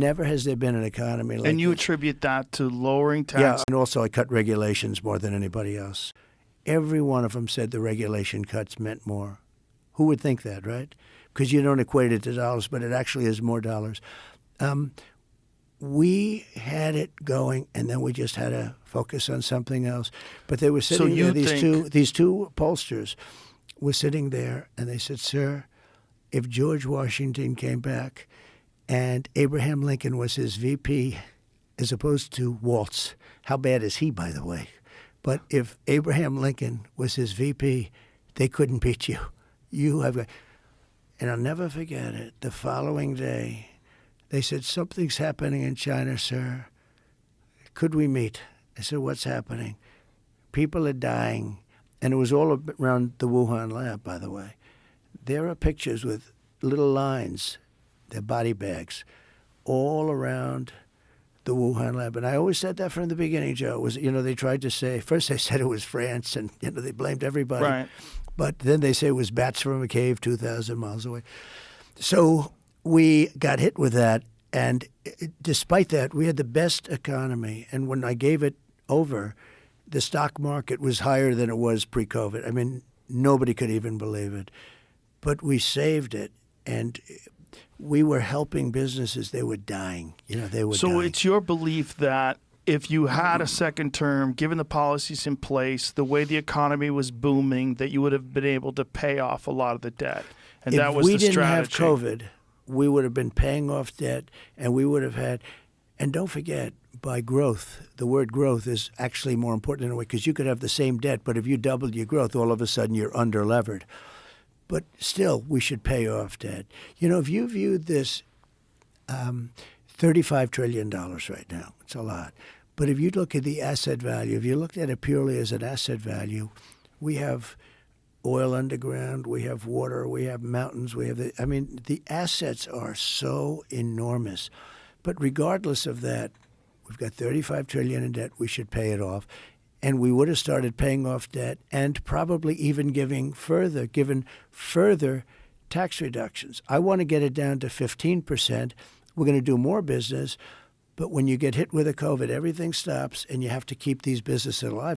Never has there been an economy like And you this. attribute that to lowering tax. Yeah, and also I cut regulations more than anybody else. Every one of them said the regulation cuts meant more. Who would think that, right? Because you don't equate it to dollars, but it actually is more dollars. We had it going, and then we just had to focus on something else. But they were sitting there, these two pollsters were sitting there, and they said, "Sir, if George Washington came back and Abraham Lincoln was his VP as opposed to Waltz, how bad is he, by the way? But if Abraham Lincoln was his VP, they couldn't beat you. You have got..." And I'll never forget it. The following day, they said, "Something's happening in China, sir. Could we meet?" I said, "What's happening?" "People are dying." And it was all around the Wuhan lab, by the way. There are pictures with little lines, they're body bags, all around the Wuhan lab. And I always said that from the beginning, Joe. It was, they tried to say, first they said it was France, and they blamed everybody. Right. But then they say it was bats from a cave 2,000 miles away. So we got hit with that, and despite that, we had the best economy. And when I gave it over, the stock market was higher than it was pre-COVID. I mean, nobody could even believe it. But we saved it, and we were helping businesses. They were dying. They were dying. So it's your belief that if you had a second term, given the policies in place, the way the economy was booming, that you would have been able to pay off a lot of the debt. And that was the strategy. If we didn't have COVID, we would have been paying off debt, and we would have had, and don't forget, by growth, the word growth is actually more important in a way, because you could have the same debt, but if you doubled your growth, all of a sudden you're under-levered. But still, we should pay off debt. If you viewed this $35 trillion right now, it's a lot. But if you look at the asset value, if you looked at it purely as an asset value, we have oil underground, we have water, we have mountains, the assets are so enormous. But regardless of that, we've got $35 trillion in debt. We should pay it off. And we would have started paying off debt and probably even given further tax reductions. I want to get it down to 15%. We're going to do more business. But when you get hit with a COVID, everything stops, and you have to keep these businesses alive.